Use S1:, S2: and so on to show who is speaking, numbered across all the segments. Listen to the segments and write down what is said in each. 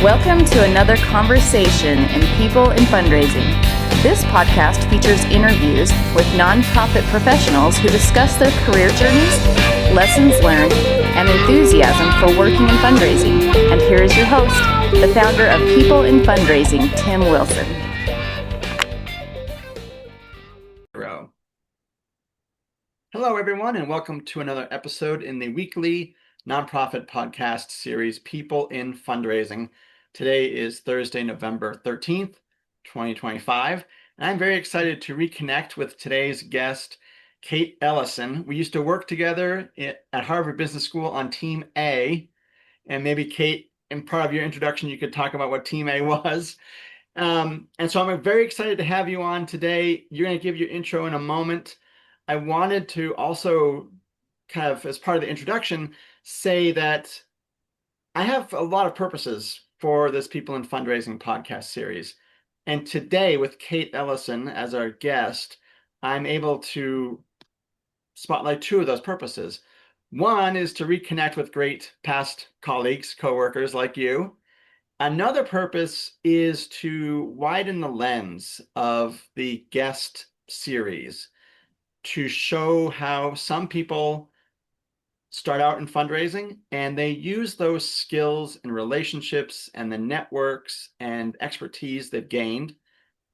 S1: Welcome to another conversation in People in Fundraising. This podcast features interviews with nonprofit professionals who discuss their career journeys, lessons learned, and enthusiasm for working in fundraising. And here is your host, the founder of People in Fundraising, Tim Wilson.
S2: Hello, everyone, and welcome to another episode in the weekly nonprofit podcast series, People in Fundraising. Today is Thursday, November 13th, 2025, and I'm very excited to reconnect with today's guest, Kate Ellison. We used to work together at Harvard Business School on Team A, and maybe, Kate, in part of your introduction, you could talk about what Team A was. And so I'm very excited to have you on today. You're going to give your intro in a moment. I wanted to also kind of, as part of the introduction, say that I have a lot of purposes for this People in Fundraising podcast series. And today, with Kate Ellison as our guest, I'm able to spotlight two of those purposes. One is to reconnect with great past colleagues, coworkers like you. Another purpose is to widen the lens of the guest series, to show how some people start out in fundraising and they use those skills and relationships and the networks and expertise they've gained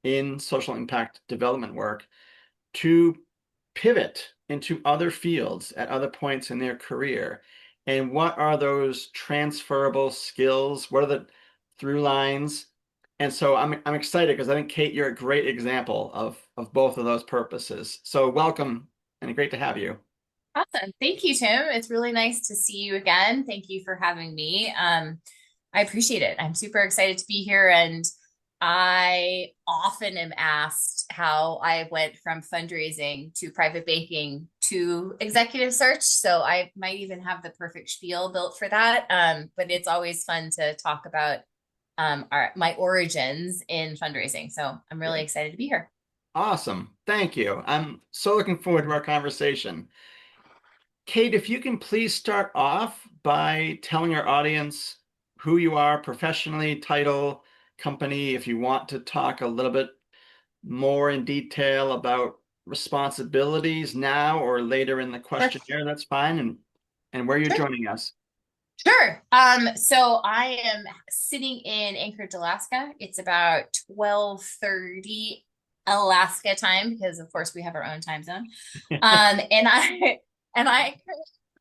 S2: in social impact development work to pivot into other fields at other points in their career. And what are those transferable skills? What are the through lines? And so I'm excited because I think, Kate, you're a great example of both of those purposes. So welcome and great to have you.
S3: Awesome. Thank you, Tim. It's really nice to see you again. Thank you for having me. I appreciate it. I'm super excited to be here. And I often am asked how I went from fundraising to private banking to executive search. So I might even have the perfect spiel built for that. But it's always fun to talk about my origins in fundraising. So I'm really excited to be here.
S2: Awesome. Thank you. I'm so looking forward to our conversation. Kate, if you can please start off by telling our audience who you are professionally, title, company, if you want to talk a little bit more in detail about responsibilities now or later in the questionnaire, that's fine, and where you're joining us.
S3: Sure. So I am sitting in Anchorage, Alaska. It's about 12:30 Alaska time because, of course, we have our own time zone. And I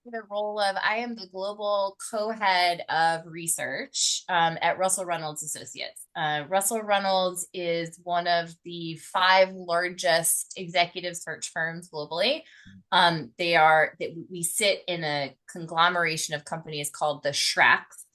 S3: the role of I am the global co-head of research at Russell Reynolds Associates. Russell Reynolds is one of the 5 largest executive search firms globally. We sit in a conglomeration of companies called the Shreks.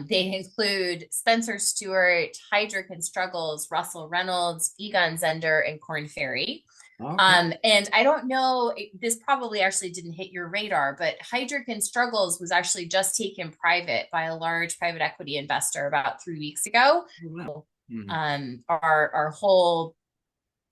S3: They include Spencer Stuart, Heidrick and Struggles, Russell Reynolds, Egon Zehnder, and Korn Ferry. Okay. And I don't know, this probably actually didn't hit your radar, but Heidrick and Struggles was actually just taken private by a large private equity investor about 3 weeks ago. Wow. Our whole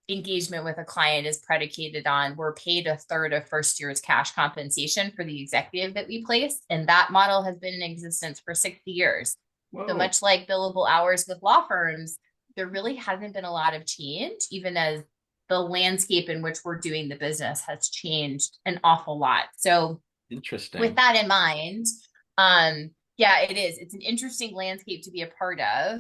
S3: engagement with a client is predicated on we're paid a third of first year's cash compensation for the executive that we place. And that model has been in existence for 60 years. Whoa. So much like billable hours with law firms, there really hasn't been a lot of change, even as the landscape in which we're doing the business has changed an awful lot. So interesting. With that in mind, yeah, it is. It's an interesting landscape to be a part of,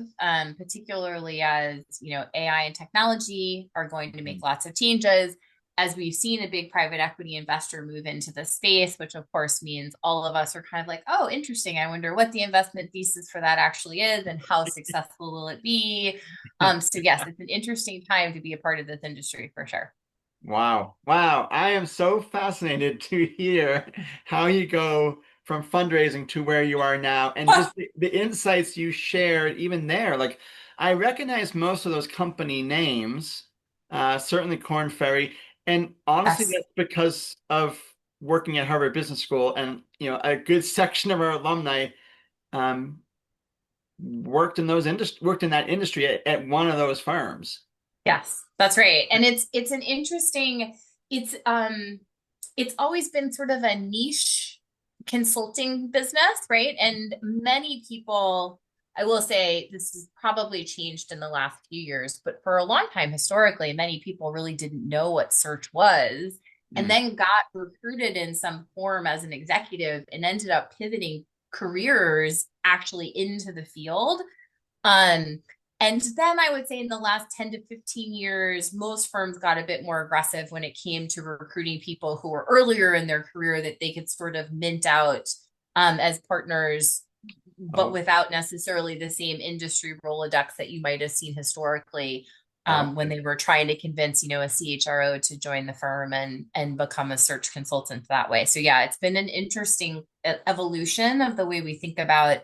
S3: particularly as, AI and technology are going to make lots of changes. As we've seen a big private equity investor move into the space, which of course means all of us are kind of like, oh, interesting. I wonder what the investment thesis for that actually is and how successful will it be? So yes, it's an interesting time to be a part of this industry for sure.
S2: Wow. I am so fascinated to hear how you go from fundraising to where you are now and just the insights you shared even there. Like, I recognize most of those company names, certainly Korn Ferry. And honestly, yes, that's because of working at Harvard Business School, and a good section of our alumni worked in that industry at one of those firms.
S3: Yes, that's right. And it's an interesting. It's always been sort of a niche consulting business, right? And many people I will say this has probably changed in the last few years, but for a long time, historically, many people really didn't know what search was and
S2: Mm.
S3: then got recruited in some form as an executive and ended up pivoting careers actually into the field. Um, and then I would say in the last 10 to 15 years, most firms got a bit more aggressive when it came to recruiting people who were earlier in their career that they could sort of mint out as partners, but
S2: Oh,
S3: without necessarily the same industry Rolodex that you might have seen historically when
S2: okay.
S3: they were trying to convince, a CHRO to join the firm and become a search consultant that way. So yeah, it's been an interesting evolution of the way we think about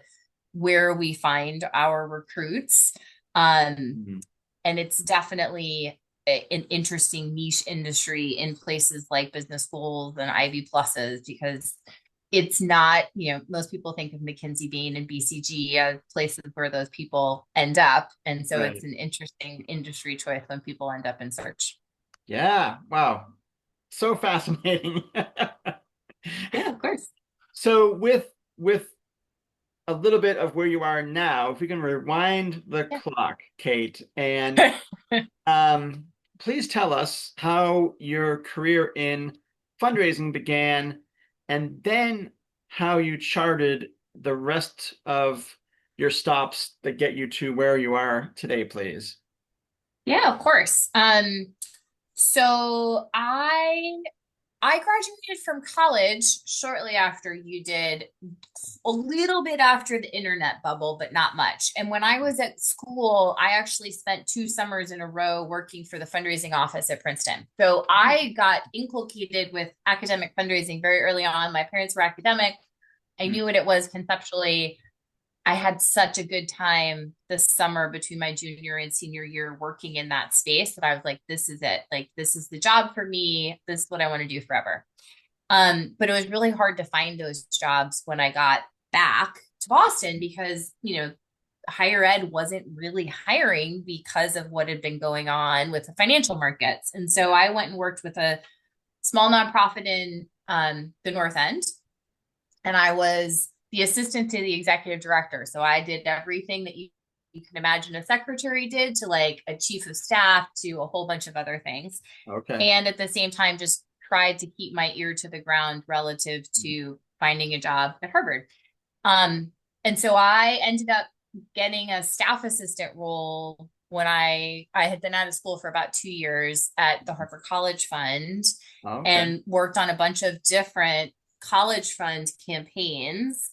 S3: where we find our recruits.
S2: Mhm.
S3: And it's definitely an interesting niche industry in places like business schools and Ivy Pluses because it's not, most people think of McKinsey, Bain, and BCG as places where those people end up. And so it's
S2: Right.
S3: an interesting industry choice when people end up in search.
S2: Yeah. Wow. So fascinating.
S3: Yeah, of course.
S2: So with a little bit of where you are now, if we can rewind the
S3: Yeah.
S2: clock, Kate, and um, please tell us how your career in fundraising began, and then how you charted the rest of your stops that get you to where you are today, please.
S3: Yeah, of course. So I graduated from college shortly after you did, a little bit after the internet bubble, but not much. And when I was at school, I actually spent 2 summers in a row working for the fundraising office at Princeton. So I got inculcated with academic fundraising very early on. My parents were academic. I
S2: Mm.
S3: knew what it was conceptually. I had such a good time this summer between my junior and senior year working in that space that I was like, this is it. Like, this is the job for me. This is what I want to do forever. But it was really hard to find those jobs when I got back to Boston because, higher ed wasn't really hiring because of what had been going on with the financial markets. And so I went and worked with a small nonprofit in the North End, and I was the assistant to the executive director. So I did everything that you can imagine a secretary did to like a chief of staff to a whole bunch of other things.
S2: Okay.
S3: And at the same time, just tried to keep my ear to the ground relative to finding a job at Harvard. And so I ended up getting a staff assistant role when I had been out of school for about 2 years at the Harvard College Fund
S2: Okay.
S3: and worked on a bunch of different college fund campaigns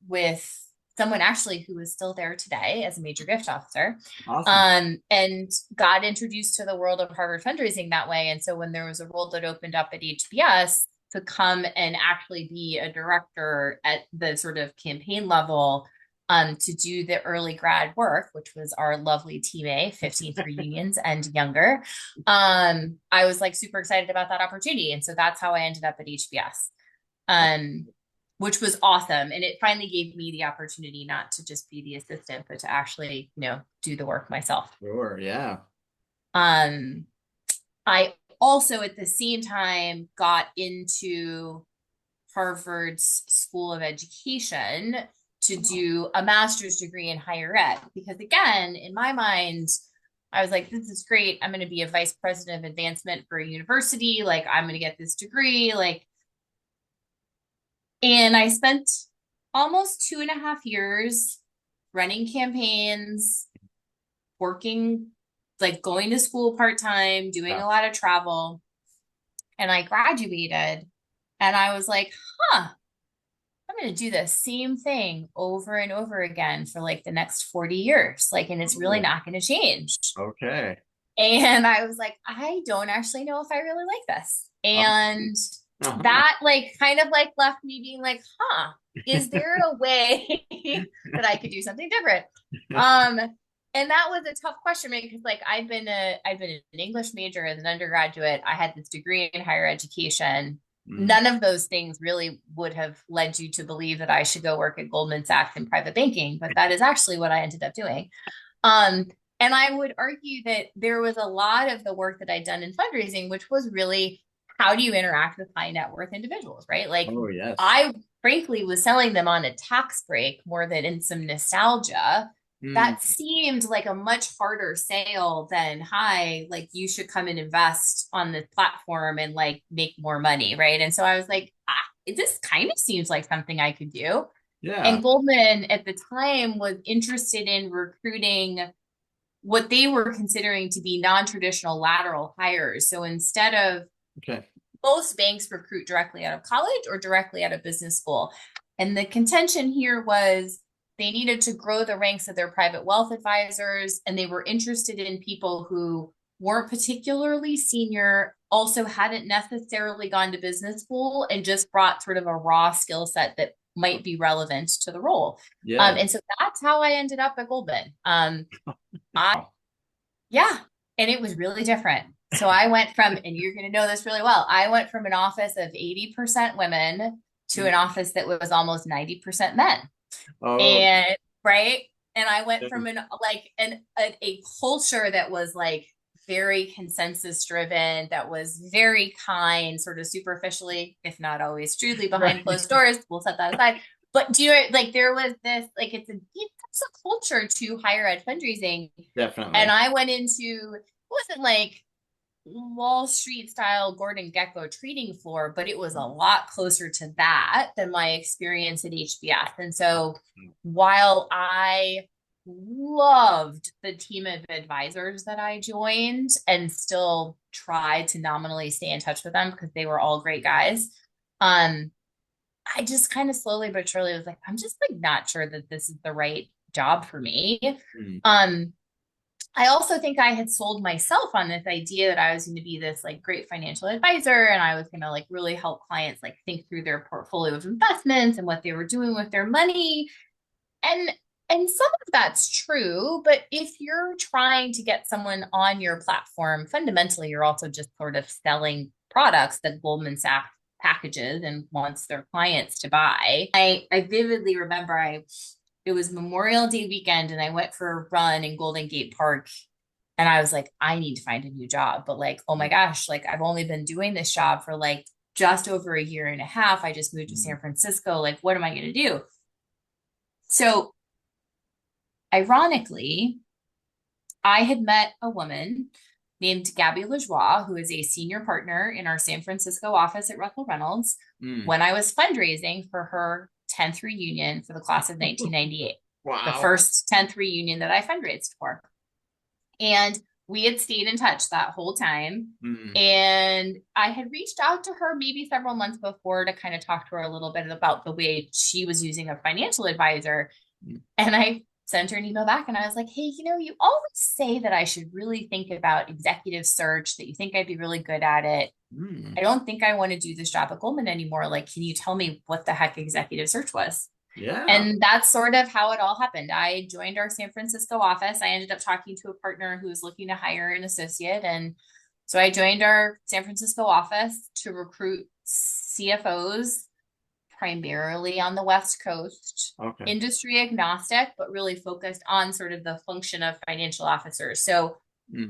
S3: with someone actually who is still there today as a major gift officer,
S2: Awesome.
S3: and got introduced to the world of Harvard fundraising that way. And so when there was a role that opened up at HBS to come and actually be a director at the sort of campaign level, to do the early grad work, which was our lovely Team A, 15th reunions and younger. I was like super excited about that opportunity. And so that's how I ended up at HBS, which was awesome. And it finally gave me the opportunity not to just be the assistant, but to actually, do the work myself.
S2: Sure. Yeah.
S3: Um, I also at the same time got into Harvard's School of Education to do a master's degree in higher ed. Because again, in my mind, I was like, this is great. I'm going to be a vice president of advancement for a university. Like, I'm going to get this degree. Like, and I spent almost 2.5 years running campaigns, working, like going to school part time, doing
S2: Yeah.
S3: a lot of travel. And I graduated and I was like, huh, I'm going to do the same thing over and over again for like the next 40 years. Like, and it's really
S2: Oh,
S3: not going to change.
S2: okay.
S3: And I was like, I don't actually know if I really like this. And
S2: Uh-huh.
S3: that like kind of like left me being like, huh, is there a way that I could do something different? Um, and that was a tough question because like I'd been an English major as an undergraduate. I had this degree in higher education.
S2: Mm.
S3: None of those things really would have led you to believe that I should go work at Goldman Sachs in private banking, but that is actually what I ended up doing. Um, and I would argue that there was a lot of the work that I'd done in fundraising, which was really how do you interact with high net worth individuals, right? Like
S2: Oh, yes.
S3: I frankly was selling them on a tax break more than in some nostalgia, that seemed like a much harder sale than, hi, like you should come and invest on the platform and like make more money, right? And so I was like, this kind of seems like something I could do.
S2: Yeah.
S3: And Goldman at the time was interested in recruiting what they were considering to be non-traditional lateral hires. So instead of, most banks recruit directly out of college or directly out of business school. And the contention here was they needed to grow the ranks of their private wealth advisors, and they were interested in people who weren't particularly senior, also hadn't necessarily gone to business school, and just brought sort of a raw skill set that might be relevant to the role.
S2: Yeah.
S3: And so that's how I ended up at Goldman. Yeah, and it was really different. So I went from, and you're going to know this really well, I went from an office of 80% women to an office that was almost 90% men. And right. And I went from a culture that was like very consensus driven, that was very kind, sort of superficially, if not always truly behind closed doors. We'll set that aside. But do you know, like there was this, like it's a culture to higher ed fundraising.
S2: Definitely.
S3: And I went into, it wasn't like Wall Street style Gordon Gekko trading floor, but it was a lot closer to that than my experience at HBS. And so while I loved the team of advisors that I joined and still tried to nominally stay in touch with them because they were all great guys, I just kind of slowly but surely was like, I'm just like not sure that this is the right job for me. I also think I had sold myself on this idea that I was going to be this like great financial advisor, and I was going to like really help clients like think through their portfolio of investments and what they were doing with their money. And some of that's true, but if you're trying to get someone on your platform, fundamentally, you're also just sort of selling products that Goldman Sachs packages and wants their clients to buy. I vividly remember it was Memorial Day weekend and I went for a run in Golden Gate Park, and I was like, I need to find a new job. But like, oh my gosh, like I've only been doing this job for like just over a year and a half. I just moved to San Francisco. Like, what am I going to do? So ironically, I had met a woman named Gabby Lajoie, who is a senior partner in our San Francisco office at Russell Reynolds, when I was fundraising for her 10th reunion for the class of 1998.
S2: Wow.
S3: The first 10th reunion that I fundraised for. And we had stayed in touch that whole time. And I had reached out to her maybe several months before to kind of talk to her a little bit about the way she was using a financial advisor. And I sent her an email back and I was like, hey, you know, you always say that I should really think about executive search, that you think I'd be really good at it. I don't think I want to do this job at Goldman anymore. Like, can you tell me what the heck executive search was?
S2: Yeah.
S3: And that's sort of how it all happened. I joined our San Francisco office. I ended up talking to a partner who was looking to hire an associate. And so I joined our San Francisco office to recruit CFOs primarily on the West Coast, industry agnostic, but really focused on sort of the function of financial officers. So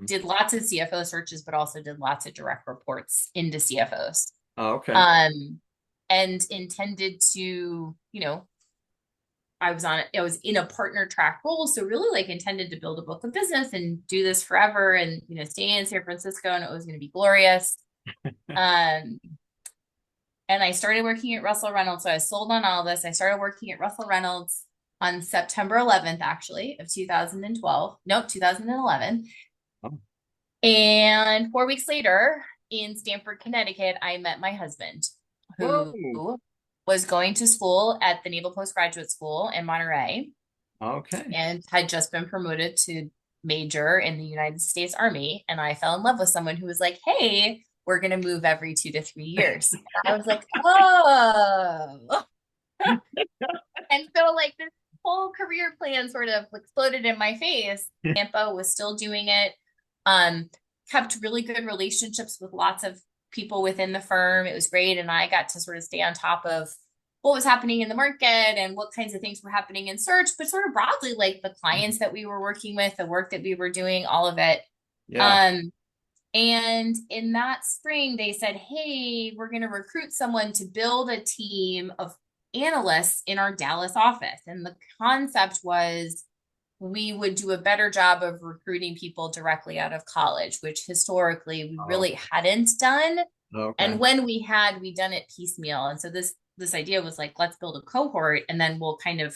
S3: did lots of CFO searches, but also did lots of direct reports into CFOs. And intended to, you know, I was in a partner track role. So really like intended to build a book of business and do this forever and, you know, stay in San Francisco, and it was going to be glorious. And I started working at Russell Reynolds. So I sold on all this. I started working at Russell Reynolds on September 11th, actually, of 2012. Nope, 2011. And 4 weeks later in Stamford, Connecticut, I met my husband, who was going to school at the Naval Postgraduate School in Monterey. And had just been promoted to major in the United States Army. And I fell in love with someone who was like, hey, we're going to move every 2 to 3 years. And I was like, oh. And so like this whole career plan sort of exploded in my face. Tampa was still doing it. Kept really good relationships with lots of people within the firm. It was great. And I got to sort of stay on top of what was happening in the market and what kinds of things were happening in search, but sort of broadly, like the clients that we were working with, the work that we were doing, all of it. And in that spring, they said, hey, we're going to recruit someone to build a team of analysts in our Dallas office. And the concept was we would do a better job of recruiting people directly out of college, which historically we really hadn't done.
S2: Okay.
S3: And when we had, we done it piecemeal. And so this idea was like, let's build a cohort and then we'll kind of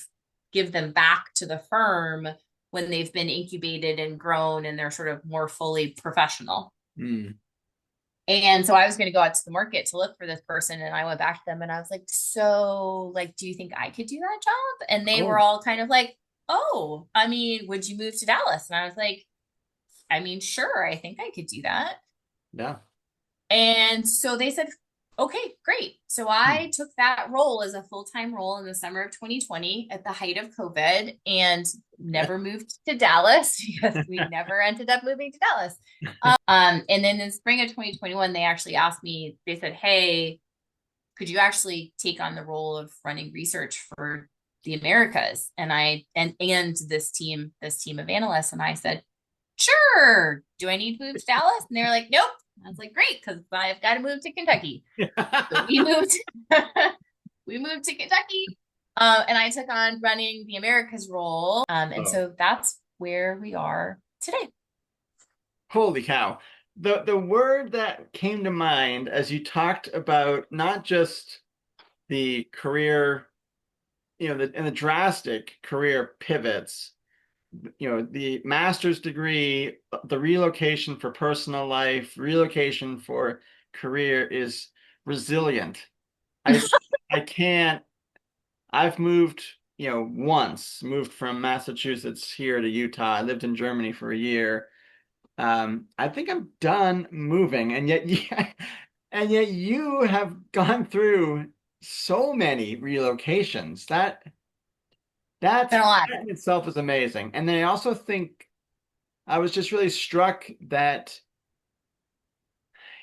S3: give them back to the firm when they've been incubated and grown and they're sort of more fully professional. And so I was going to go out to the market to look for this person. And I went back to them and I was like, so like, do you think I could do that job? And they were all kind of like, oh, I mean, would you move to Dallas? And I was like, I mean, sure, I think I could do that.
S2: Yeah.
S3: And so they said, okay, great. So I took that role as a full-time role in the summer of 2020 at the height of COVID and never moved to Dallas because we never ended up moving to Dallas. And then in spring of 2021, they actually asked me, they said, hey, could you actually take on the role of running research for the Americas? And this team of analysts. And I said, sure. Do I need to move to Dallas? And they were like, nope. I was like, great, because I've got to move to Kentucky. So we moved to Kentucky. And I took on running the Americas role. So that's where we are today.
S2: Holy cow. The word that came to mind as you talked about not just the career, the drastic career pivots, the master's degree, the relocation for personal life, relocation for career is resilient. I've moved, moved from Massachusetts here to Utah. I lived in Germany for a year. I think I'm done moving, and yet you have gone through so many relocations. That in itself is amazing. And then I also think I was just really struck that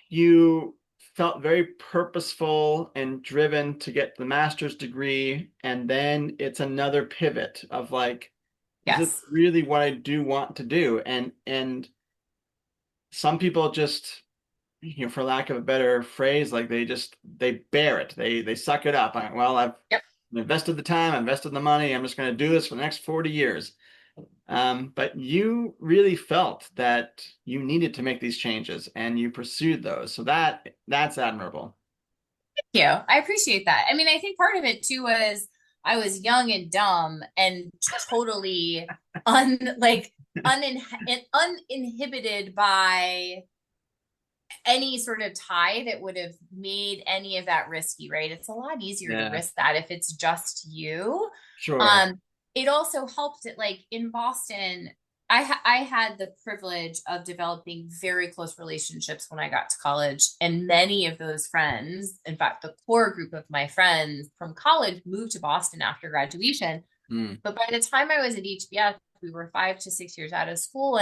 S2: you felt very purposeful and driven to get the master's degree. And then it's another pivot of like,
S3: yes,
S2: is this really what I do want to do? And some people just, for lack of a better phrase, like they bear it. They suck it up. I've invested the time, invested the money. I'm just going to do this for the next 40 years. But you really felt that you needed to make these changes and you pursued those. So that's admirable.
S3: Thank you. I appreciate that. I mean, I think part of it too was I was young and dumb and totally uninhibited by any sort of tie that would have made any of that risky, right? It's a lot easier to risk that if it's just you.
S2: Sure.
S3: It also helped it, like in Boston, I had the privilege of developing very close relationships when I got to college. And many of those friends, in fact, the core group of my friends from college moved to Boston after graduation. But by the time I was at HBS, we were 5 to 6 years out of school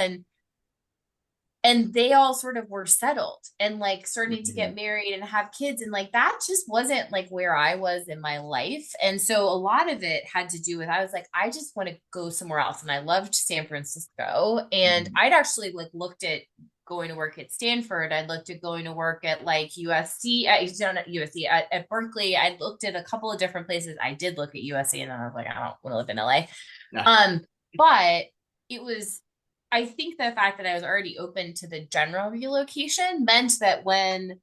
S3: and they all sort of were settled and like starting to get married and have kids. And like, that just wasn't like where I was in my life. And so a lot of it had to do with, I was like, I just want to go somewhere else. And I loved San Francisco. And I'd actually like looked at going to work at Stanford. I looked at going to work at like USC, at Berkeley. I looked at a couple of different places. I did look at USC and then I was like, I don't want to live in LA. But it was, I think the fact that I was already open to the general relocation meant that when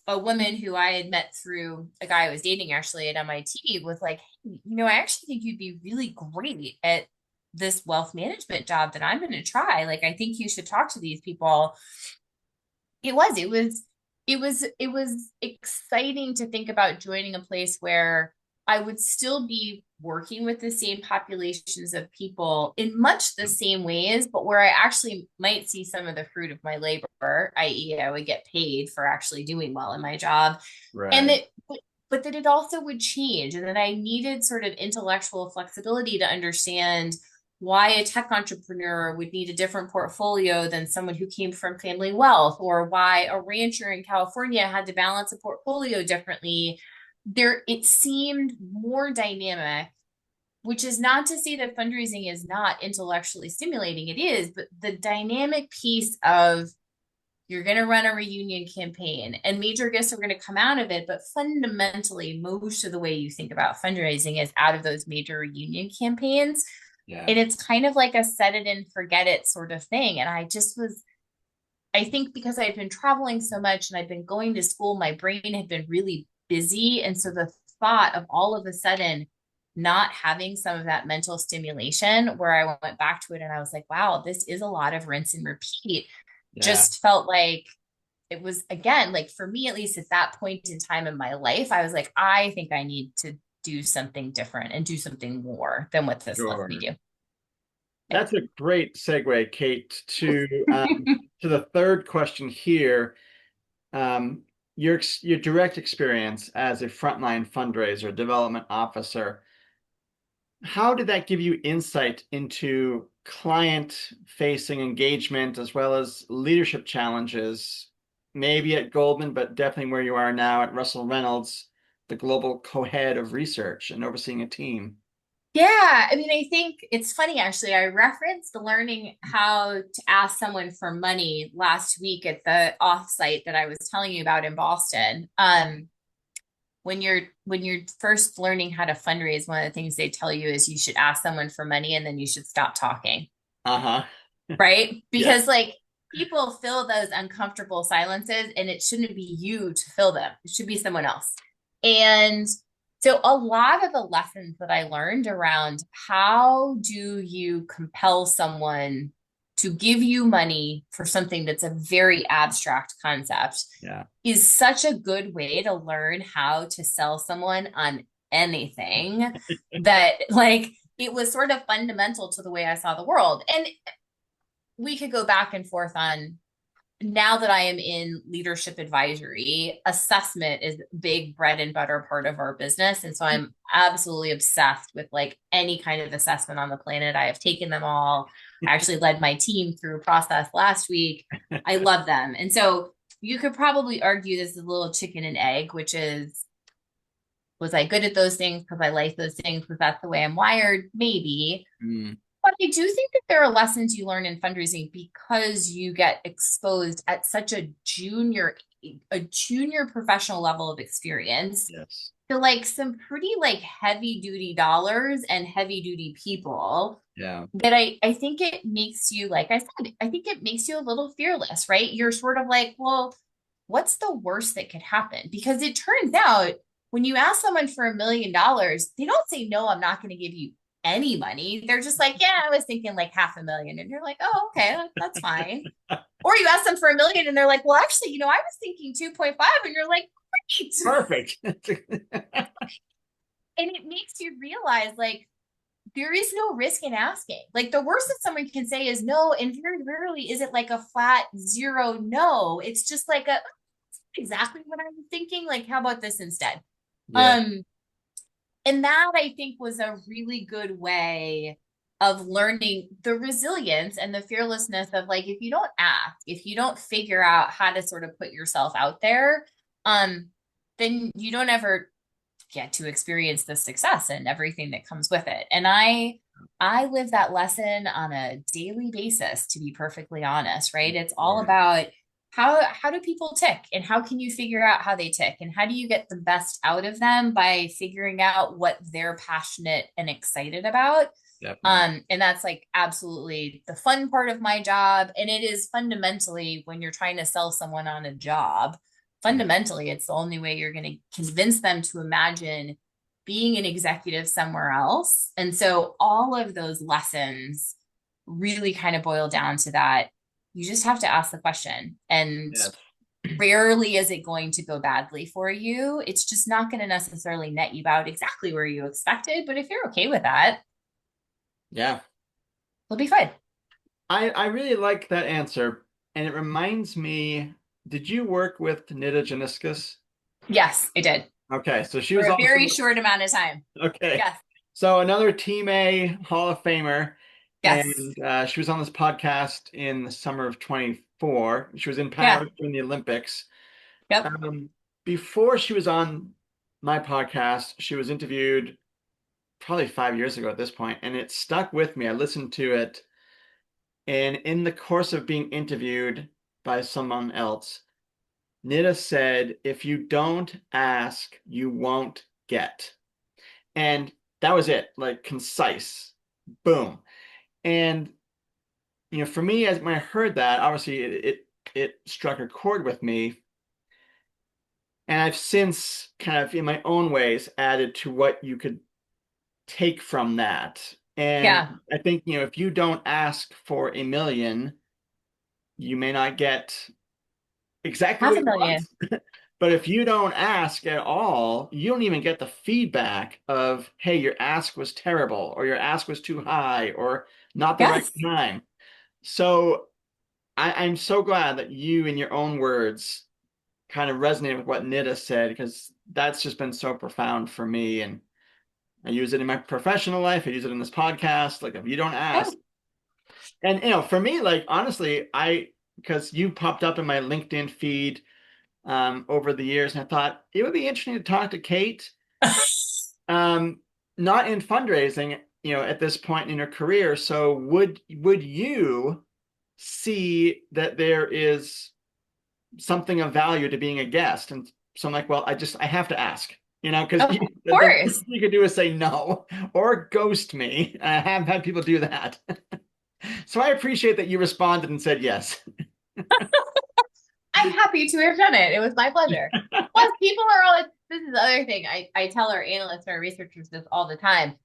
S3: a woman who I had met through a guy I was dating actually at MIT was like, hey, I actually think you'd be really great at this wealth management job that I'm going to try. Like, I think you should talk to these people. It was exciting to think about joining a place where I would still be working with the same populations of people in much the same ways, but where I actually might see some of the fruit of my labor, i.e. I would get paid for actually doing well in my job. Right. And but that it also would change and that I needed sort of intellectual flexibility to understand why a tech entrepreneur would need a different portfolio than someone who came from family wealth, or why a rancher in California had to balance a portfolio differently. It seemed more dynamic, which is not to say that fundraising is not intellectually stimulating. It is, but the dynamic piece of You're going to run a reunion campaign, and major gifts are going to come out of it. But fundamentally, most of the way you think about fundraising is out of those major reunion campaigns.
S2: Yeah.
S3: And it's kind of like a set it and forget it sort of thing. And I think because I'd been traveling so much and I'd been going to school, my brain had been really busy. And so the thought of all of a sudden not having some of that mental stimulation, where I went back to it and I was like, wow, this is a lot of rinse and repeat, just felt like it was, again, like for me, at least at that point in time in my life, I was like, I think I need to do something different and do something more than what this left me do.
S2: That's a great segue, Kate, to the third question here. Your direct experience as a frontline fundraiser, development officer, how did that give you insight into client-facing engagement as well as leadership challenges, maybe at Goldman, but definitely where you are now at Russell Reynolds, the global co-head of research and overseeing a team?
S3: Yeah, I mean, I think it's funny actually. I referenced learning how to ask someone for money last week at the offsite that I was telling you about in Boston. When you're first learning how to fundraise, one of the things they tell you is you should ask someone for money and then you should stop talking.
S2: Uh-huh.
S3: Right? Because
S2: Yes.
S3: like people fill those uncomfortable silences and it shouldn't be you to fill them. It should be someone else. And so a lot of the lessons that I learned around how do you compel someone to give you money for something that's a very abstract concept is such a good way to learn how to sell someone on anything that like it was sort of fundamental to the way I saw the world. And we could go back and forth on, now that I am in leadership advisory, assessment is a big bread and butter part of our business. And so I'm absolutely obsessed with like any kind of assessment on the planet. I have taken them all. I actually led my team through a process last week. I love them. And so you could probably argue this is a little chicken and egg, which is, was I good at those things because I like those things because that's the way I'm wired? Maybe. But I do think that there are lessons you learn in fundraising because you get exposed at such a junior professional level of experience to like some pretty like heavy duty dollars and heavy duty people. That I think it makes you, like I said, I think it makes you a little fearless, right? You're sort of like, well, what's the worst that could happen? Because it turns out when you ask someone for $1 million, they don't say, no, I'm not going to give you any money. They're just like, yeah, I was thinking like $500,000. And you're like, oh, okay, that's fine. Or you ask them for $1 million and they're like, well, actually, I was thinking 2.5. And you're like, great.
S2: Perfect.
S3: And it makes you realize like, there is no risk in asking. Like the worst that someone can say is no. And very rarely is it like a flat zero no. It's just like that's exactly what I was thinking. Like, how about this instead? And that I think was a really good way of learning the resilience and the fearlessness of like, if you don't act, if you don't figure out how to sort of put yourself out there, then you don't ever get to experience the success and everything that comes with it. And I live that lesson on a daily basis, to be perfectly honest, right? It's all about how do people tick and how can you figure out how they tick and how do you get the best out of them by figuring out what they're passionate and excited about. And that's like absolutely the fun part of my job. And it is fundamentally, when you're trying to sell someone on a job, fundamentally, it's the only way you're going to convince them to imagine being an executive somewhere else. And so all of those lessons really kind of boil down to that. You just have to ask the question. And rarely is it going to go badly for you. It's just not going to necessarily net you out exactly where you expected. But if you're okay with that, it'll be fine.
S2: I really like that answer. And it reminds me, did you work with Nida Januskis?
S3: Yes, I did.
S2: Okay, so she
S3: for
S2: was
S3: a very short amount of time.
S2: Okay.
S3: Yes.
S2: So another Team A Hall of Famer.
S3: Yes.
S2: And she was on this podcast in the summer of 24. She was in Paris during the Olympics.
S3: Yep.
S2: Before she was on my podcast, she was interviewed probably 5 years ago at this point, and it stuck with me. I listened to it, and in the course of being interviewed, by someone else. Nida said, if you don't ask, you won't get. And that was it, like concise. Boom. And for me, as when I heard that, obviously it struck a chord with me. And I've since kind of in my own ways added to what you could take from that. And I think, if you don't ask for $1 million, you may not get exactly what you want. But if you don't ask at all, you don't even get the feedback of, hey, your ask was terrible, or your ask was too high, or not the right time. So I'm so glad that you, in your own words, kind of resonate with what Nida said, because that's just been so profound for me. And I use it in my professional life. I use it in this podcast. Like, if you don't ask, and for me, like, honestly, because you popped up in my LinkedIn feed over the years, and I thought it would be interesting to talk to Kate. Not in fundraising, at this point in her career. So would you see that there is something of value to being a guest? And so I'm like, well, I have to ask, because the worst you could do is say no or ghost me. I have had people do that. So I appreciate that you responded and said yes.
S3: I'm happy to have done it. It was my pleasure. Plus, people are all like, this is the other thing. I tell our analysts, our researchers this all the time.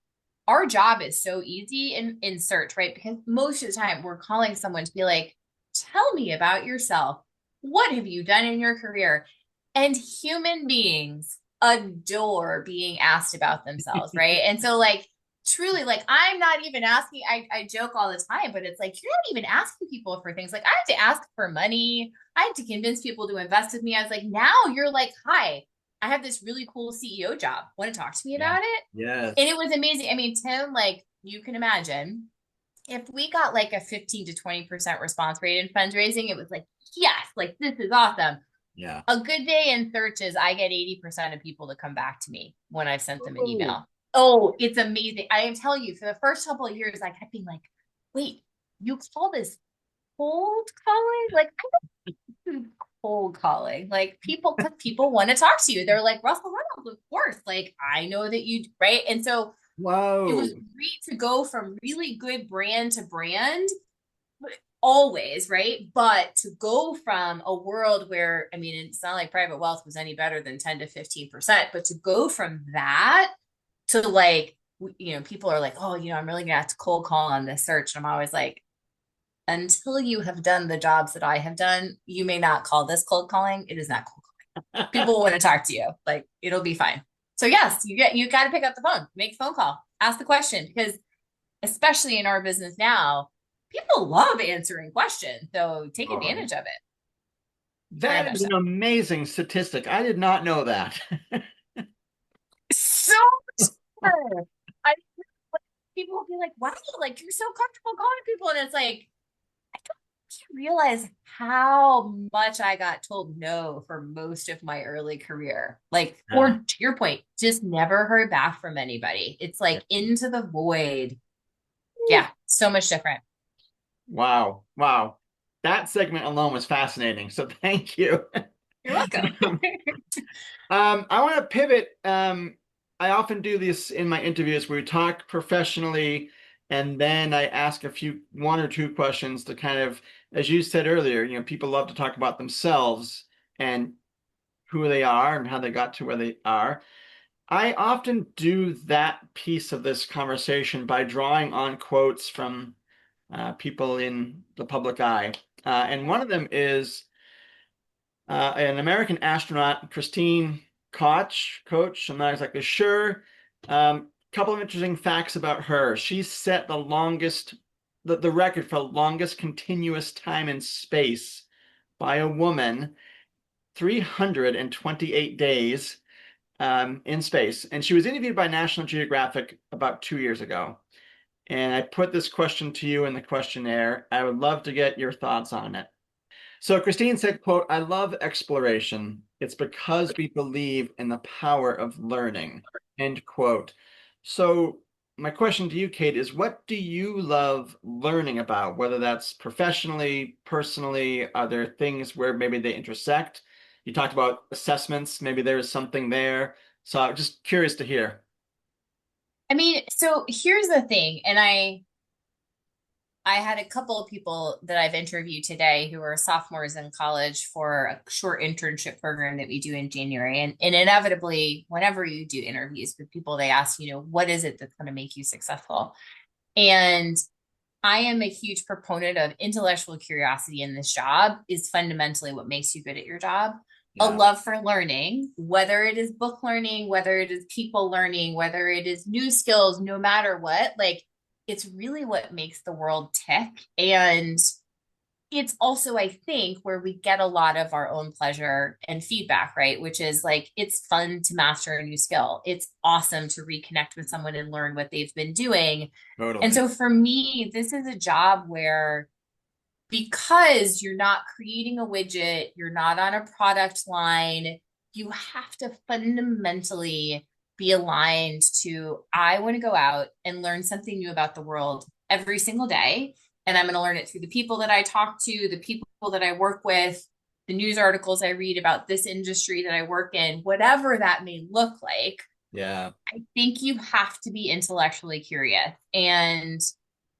S3: Our job is so easy in search, right? Because most of the time we're calling someone to be like, tell me about yourself. What have you done in your career? And human beings adore being asked about themselves, right? And so, like, truly, like, I'm not even asking, I joke all the time, but it's like, you're not even asking people for things. Like, I had to ask for money. I had to convince people to invest with me. I was like, now you're like, hi, I have this really cool CEO job. Want to talk to me about it?
S2: Yes.
S3: And it was amazing. I mean, Tim, like, you can imagine, if we got like a 15 to 20% response rate in fundraising, it was like, yes, like, this is awesome.
S2: Yeah.
S3: A good day in search is I get 80% of people to come back to me when I've sent them an email. Oh, it's amazing. I am telling you, for the first couple of years, I kept being like, wait, you call this cold calling? Like, I don't do cold calling. Like, because people want to talk to you. They're like, Russell Reynolds, of course. Like, I know that you, right? And so it was great to go from really good brand to brand, always, right? But to go from a world where, I mean, it's not like private wealth was any better than 10 to 15%, but to go from that to, like, people are like, oh, I'm really gonna have to cold call on this search. And I'm always like, until you have done the jobs that I have done, you may not call this cold calling. It is not cold calling. People want to talk to you. Like, it'll be fine. So yes, you got to pick up the phone, make a phone call, ask the question, because especially in our business now, people love answering questions. So take advantage of it.
S2: That is an amazing statistic. I did not know that.
S3: So people will be like, wow, like, you're so comfortable calling people. And it's like, I don't realize how much I got told no for most of my early career. Like, or to your point, just never heard back from anybody. It's like into the void. Yeah, so much different.
S2: Wow. That segment alone was fascinating. So thank you.
S3: You're welcome.
S2: I want to pivot. I often do this in my interviews where we talk professionally, and then I ask one or two questions to kind of, as you said earlier, people love to talk about themselves and who they are and how they got to where they are. I often do that piece of this conversation by drawing on quotes from people in the public eye. And one of them is an American astronaut, Christine Koch, I'm not exactly sure. Couple of interesting facts about her. She set the record for longest continuous time in space by a woman, 328 days in space. And she was interviewed by National Geographic about 2 years ago. And I put this question to you in the questionnaire. I would love to get your thoughts on it. So Christine said, quote, I love exploration. It's because we believe in the power of learning, end quote. So my question to you, Kate, is what do you love learning about, whether that's professionally, personally? Are there things where maybe they intersect? You talked about assessments, maybe there's something there. So I'm just curious to hear.
S3: I mean, so here's the thing, and I had a couple of people that I've interviewed today who are sophomores in college for a short internship program that we do in January. And inevitably, whenever you do interviews with people, they ask, what is it that's going to make you successful? And I am a huge proponent of intellectual curiosity in this job is fundamentally what makes you good at your job. A
S2: Yeah,
S3: love for learning, whether it is book learning, whether it is people learning, whether it is new skills, no matter what, like it's really what makes the world tick. And it's also, I think, where we get a lot of our own pleasure and feedback, right? Which is like, it's fun to master a new skill. It's awesome to reconnect with someone and learn what they've been doing. And
S2: totally.
S3: so for me, this is a job where because you're not creating a widget, you're not on a product line, you have to fundamentally be aligned to, I want to go out and learn something new about the world every single day. And I'm going to learn it through the people that I talk to, the people that I work with, the news articles I read about this industry that I work in, whatever that may look like.
S2: Yeah.
S3: I think you have to be intellectually curious. And,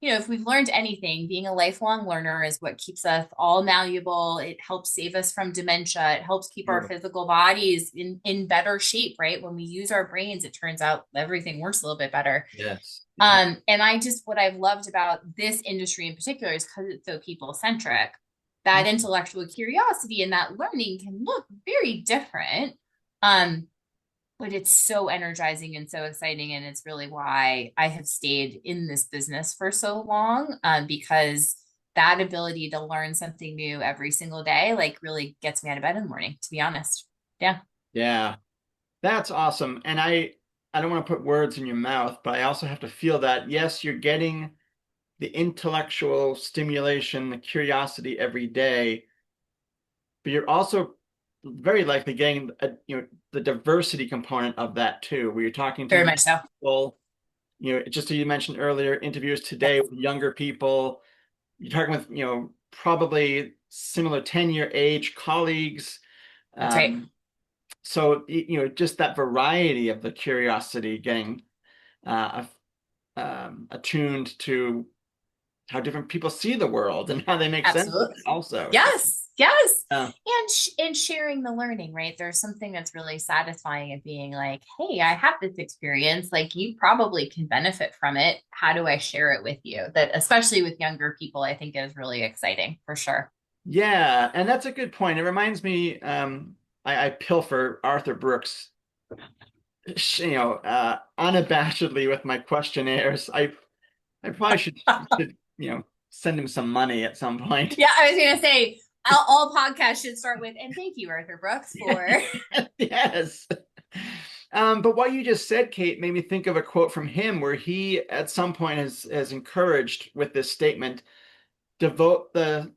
S3: if we've learned anything, being a lifelong learner is what keeps us all malleable. It helps save us from dementia. It helps keep our
S2: Beautiful.
S3: physical bodies in better shape, right? When we use our brains, it turns out everything works a little bit better.
S2: Yes. Yeah.
S3: And what I've loved about this industry in particular is because it's so people centric, that intellectual curiosity and that learning can look very different. But it's so energizing and so exciting. And it's really why I have stayed in this business for so long, because that ability to learn something new every single day, like really gets me out of bed in the morning, to be honest. Yeah.
S2: Yeah. That's awesome. And I don't want to put words in your mouth, but I also have to feel that, yes, you're getting the intellectual stimulation, the curiosity every day, but you're also very likely getting the diversity component of that too, where you're talking to
S3: Very
S2: new
S3: much so.
S2: people, just as you mentioned earlier, interviews today
S3: Yes.
S2: with younger people. You're talking with, probably similar tenure age colleagues.
S3: That's right.
S2: So, just that variety of the curiosity getting attuned to how different people see the world and how they make sense of it
S3: Absolutely.
S2: also.
S3: Yes. Yes.
S2: Uh,
S3: And sharing the learning, right? There's something that's really satisfying of being like, hey, I have this experience. Like you probably can benefit from it. How do I share it with you? That especially with younger people, I think is really exciting for sure.
S2: yeah, and that's a good point. It reminds me, I pilfer Arthur Brooks, unabashedly with my questionnaires. I probably should, send him some money at some point.
S3: Yeah, I was gonna say all podcasts should start with, and thank you, Arthur Brooks, for
S2: Yes. But what you just said, Kate, made me think of a quote from him where he at some point has encouraged with this statement, devote the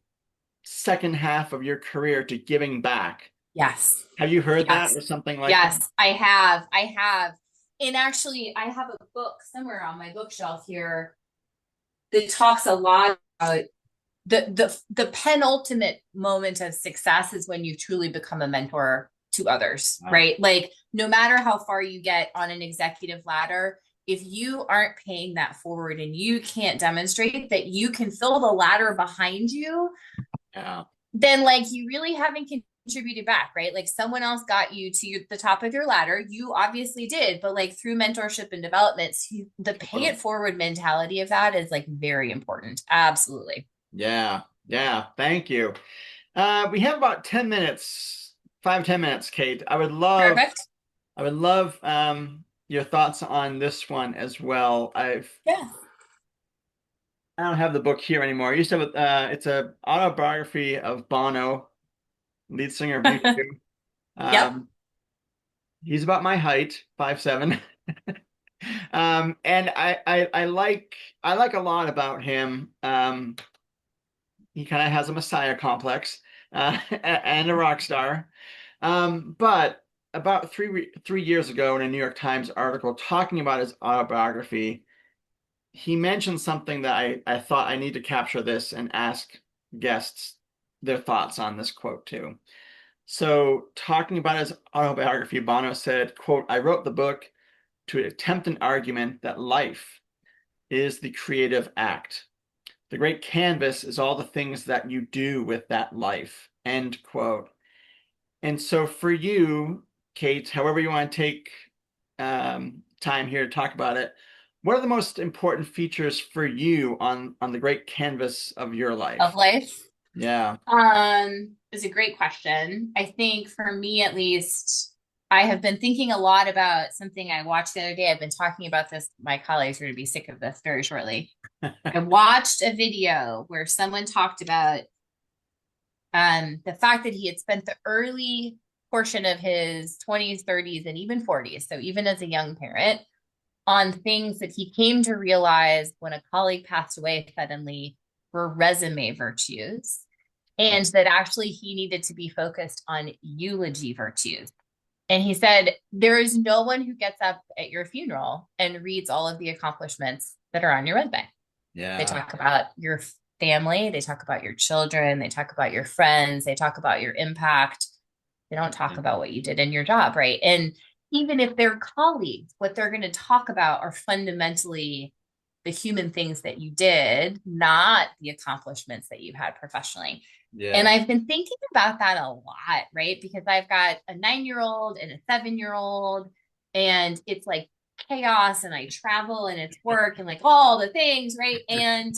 S2: second half of your career to giving back.
S3: yes.
S2: Have you heard that
S3: Yes.
S2: or something like that?
S3: Yes, I have. I have. And actually, I have a book somewhere on my bookshelf here that talks a lot about the penultimate moment of success is when you truly become a mentor to others,
S2: Wow.
S3: right? Like no matter how far you get on an executive ladder, if you aren't paying that forward and you can't demonstrate that you can fill the ladder behind you,
S2: Yeah.
S3: then like you really haven't contributed back, right? Like someone else got you to the top of your ladder. You obviously did, but like through mentorship and development, the pay it forward mentality of that is like very important. Absolutely.
S2: Yeah. Yeah. Thank you. We have about 10 minutes, 5, 10 minutes, Kate.
S3: Perfect.
S2: I would love your thoughts on this one as well.
S3: Yeah.
S2: I don't have the book here anymore. I used to have it's a autobiography of Bono, lead singer of U2.
S3: Yep.
S2: He's about my height, 5'7". And I like a lot about him. He kind of has a messiah complex, and a rock star. But about three years ago in a New York Times article talking about his autobiography, he mentioned something that I thought I need to capture this and ask guests their thoughts on this quote too. So talking about his autobiography, Bono said, quote, "I wrote the book to attempt an argument that life is the creative act. The great canvas is all the things that you do with that life," end quote. And so for you, Kate, however you want to take time here to talk about it, what are the most important features for you on the great canvas of your
S3: Of
S2: life?
S3: life.
S2: Yeah.
S3: It's a great question. I think for me, at least, I have been thinking a lot about something I watched the other day. I've been talking about this. My colleagues are going to be sick of this very shortly. I watched a video where someone talked about the fact that he had spent the early portion of his 20s, 30s, and even 40s, so even as a young parent, on things that he came to realize when a colleague passed away suddenly were resume virtues, and that actually he needed to be focused on eulogy virtues. And he said, there is no one who gets up at your funeral and reads all of the accomplishments that are on your resume. They
S2: Yeah.
S3: talk about your family, they talk about your children, they talk about your friends, they talk about your impact. They don't talk about what you did in your job, right? And even if they're colleagues, what they're going to talk about are fundamentally the human things that you did, not the accomplishments that you had professionally. And
S2: Yeah.
S3: I've been thinking about that a lot, right? Because I've got a 9-year-old and a 7-year-old, and it's like chaos, and I travel and it's work and like all the things, right? And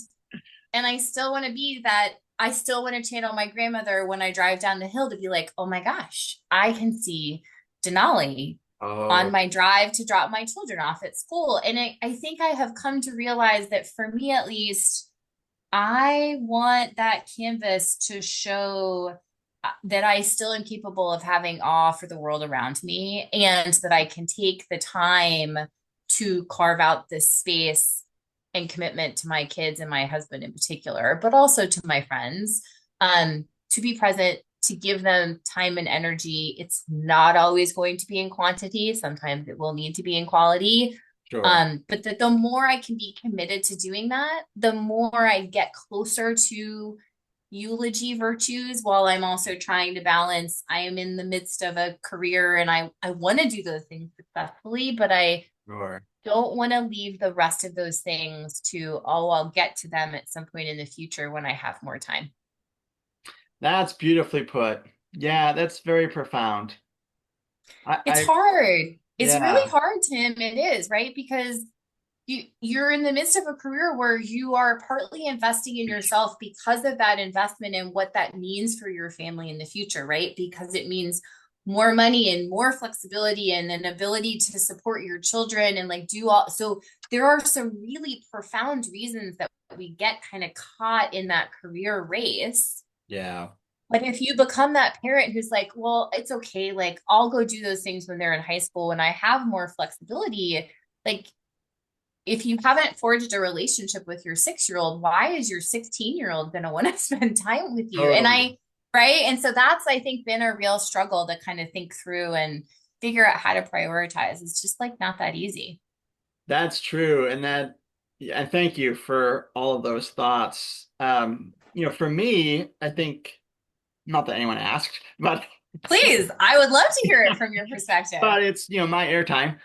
S3: I still want to be that. I still want to channel my grandmother when I drive down the hill to be like, oh my gosh, I can see Denali on
S2: Oh,
S3: my drive to drop my children off at school. And I think I have come to realize that for me, at least, I want that canvas to show that I still am capable of having awe for the world around me, and that I can take the time to carve out this space and commitment to my kids and my husband in particular, but also to my friends, to be present, to give them time and energy. It's not always going to be in quantity. Sometimes it will need to be in quality.
S2: sure.
S3: But the more I can be committed to doing that, the more I get closer to eulogy virtues, while I'm also trying to balance. I am in the midst of a career and I want to do those things successfully, but I
S2: Sure.
S3: don't want to leave the rest of those things to, oh, I'll get to them at some point in the future when I have more time.
S2: That's beautifully put. Yeah, that's very profound.
S3: It's
S2: I
S3: hard. It's
S2: yeah,
S3: really hard, Tim. It is, right? Because you're in the midst of a career where you are partly investing in yourself because of that investment and what that means for your family in the future, right? Because it means more money and more flexibility and an ability to support your children and like do all. So there are some really profound reasons that we get kind of caught in that career race.
S2: yeah.
S3: But if you become that parent who's like, well, it's okay, like I'll go do those things when they're in high school when I have more flexibility, like if you haven't forged a relationship with your 6-year-old, why is your 16-year-old going to want to spend time with you? And
S2: Totally.
S3: right. And so that's, I think, been a real struggle to kind of think through and figure out how to prioritize. It's just like not that easy.
S2: That's true. And that, yeah, and thank you for all of those thoughts. For me, I think not that anyone asked, but
S3: Please, I would love to hear it from your perspective.
S2: but it's, my airtime.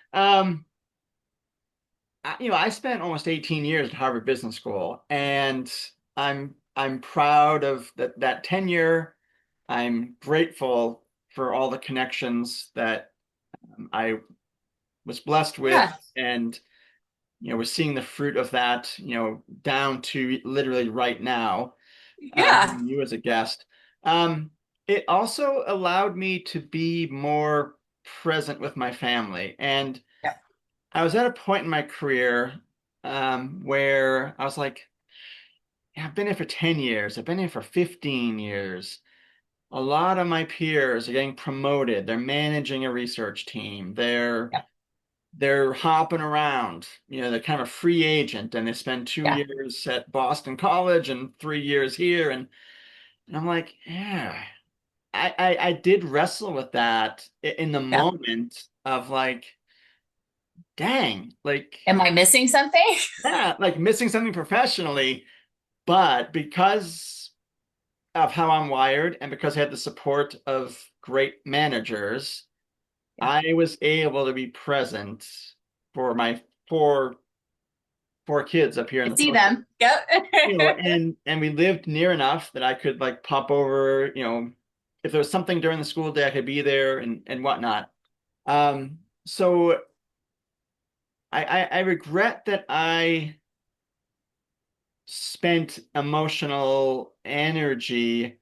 S2: I spent almost 18 years at Harvard Business School, and I'm proud of that tenure. I'm grateful for all the connections that I was blessed with,
S3: Yeah.
S2: and we're seeing the fruit of that, down to literally right now,
S3: Yeah.
S2: having you as a guest. Um, it also allowed me to be more present with my family. And
S3: Yeah.
S2: I was at a point in my career where I was like, "Yeah, I've been here for 10 years. I've been here for 15 years. A lot of my peers are getting promoted. They're managing a research team. They're
S3: Yeah.
S2: they're hopping around. They're kind of a free agent, and they spend two
S3: Yeah.
S2: years at Boston College and 3 years here. And I'm like, yeah, I did wrestle with that in the
S3: Yeah.
S2: moment of like, dang, like,
S3: Am I missing something?
S2: yeah, like missing something professionally. But because of how I'm wired and because I had the support of great managers, I was able to be present for my four kids up here in
S3: I
S2: the
S3: see
S2: Philippines.
S3: them. Yep.
S2: And we lived near enough that I could like pop over, if there was something during the school day, I could be there and whatnot. So I regret that I spent emotional energy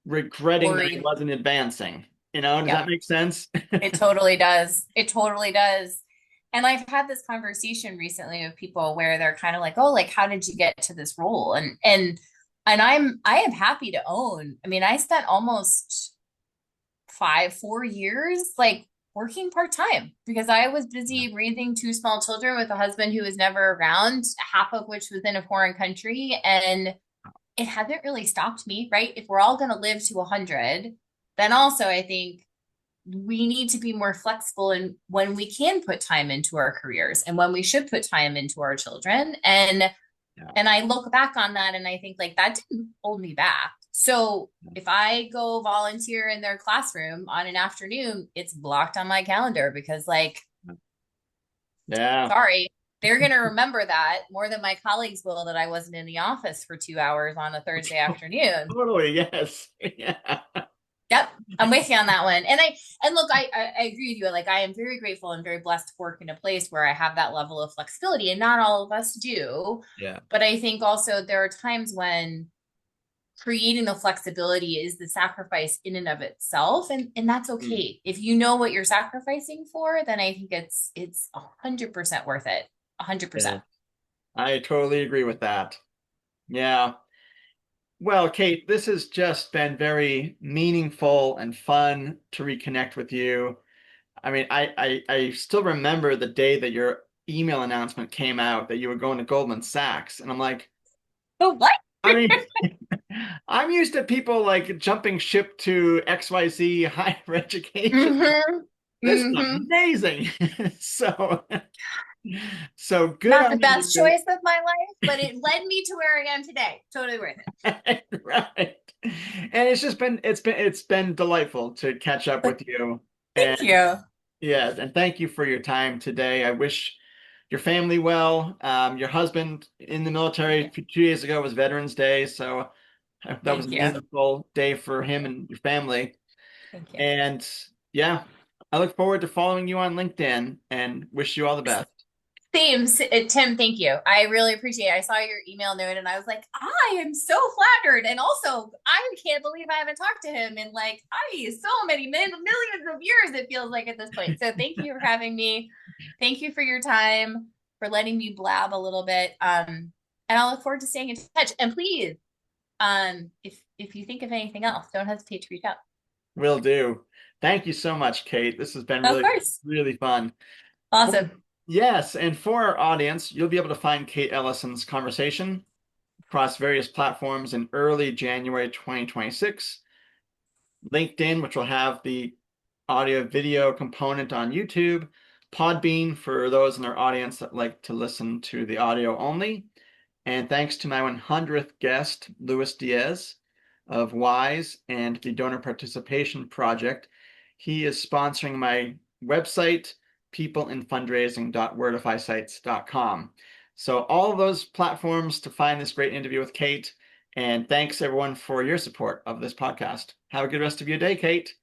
S2: regretting that I
S3: Worried.
S2: wasn't advancing. Does that
S3: Yep.
S2: make sense?
S3: It totally does. It totally does. And I've had this conversation recently with people where they're kind of like, "Oh, like how did you get to this role?" And I am happy to own. I mean, I spent almost 4 years like working part-time because I was busy raising two small children with a husband who was never around, half of which was in a foreign country. And it hasn't really stopped me, right? If we're all going to live to 100, then also I think we need to be more flexible in when we can put time into our careers and when we should put time into our children. And I look back on that and I think like that didn't hold me back. So if I go volunteer in their classroom on an afternoon, it's blocked on my calendar because like,
S2: Yeah,
S3: sorry, they're going to remember that more than my colleagues will that I wasn't in the office for 2 hours on a Thursday afternoon.
S2: totally. Yes. Yeah.
S3: Yep, I'm with you on that one. And look, I agree with you. Like I am very grateful and very blessed to work in a place where I have that level of flexibility, and not all of us do.
S2: Yeah.
S3: But I think also there are times when creating the flexibility is the sacrifice in and of itself, and that's
S2: Mm.
S3: okay. If you know what you're sacrificing for, then I think it's 100% worth it. 100%.
S2: Yeah. I totally agree with that. Yeah. Well, Kate, this has just been very meaningful and fun to reconnect with you. I mean, I still remember the day that your email announcement came out that you were going to Goldman Sachs. And I'm like,
S3: Oh, what?
S2: I mean, I'm used to people like jumping ship to XYZ higher education.
S3: Mm-hmm.
S2: This is
S3: Mm-hmm.
S2: amazing. So, so good
S3: Not the
S2: on
S3: best
S2: you.
S3: choice of my life, but it led me to where I am today. Totally worth it.
S2: Right. And it's been delightful to catch up with you.
S3: Thank
S2: And
S3: you.
S2: yes, and thank you for your time today. I wish your family well. Your husband in the military 2 days ago was Veterans Day, so that was a
S3: Thank you.
S2: meaningful day for him and your family.
S3: Thank you.
S2: And yeah, I look forward to following you on LinkedIn and wish you all the best.
S3: Same, Tim, thank you. I really appreciate it. I saw your email note and I was like, I am so flattered. And also, I can't believe I haven't talked to him in like, so many millions of years, it feels like at this point. So thank you for having me. Thank you for your time, for letting me blab a little bit. And I'll look forward to staying in touch. And please, if you think of anything else, don't hesitate to reach out.
S2: Will do. Thank you so much, Kate. This has been
S3: Of
S2: really,
S3: course.
S2: really fun.
S3: Awesome.
S2: Yes, and for our audience, you'll be able to find Kate Ellison's conversation across various platforms in early January 2026. LinkedIn, which will have the audio video component on YouTube, Podbean for those in our audience that like to listen to the audio only. And thanks to my 100th guest, Luis Diaz of WISE and the Donor Participation Project. He is sponsoring my website, peopleinfundraising.wordifysites.com. So all of those platforms to find this great interview with Kate. And thanks everyone for your support of this podcast. Have a good rest of your day, Kate.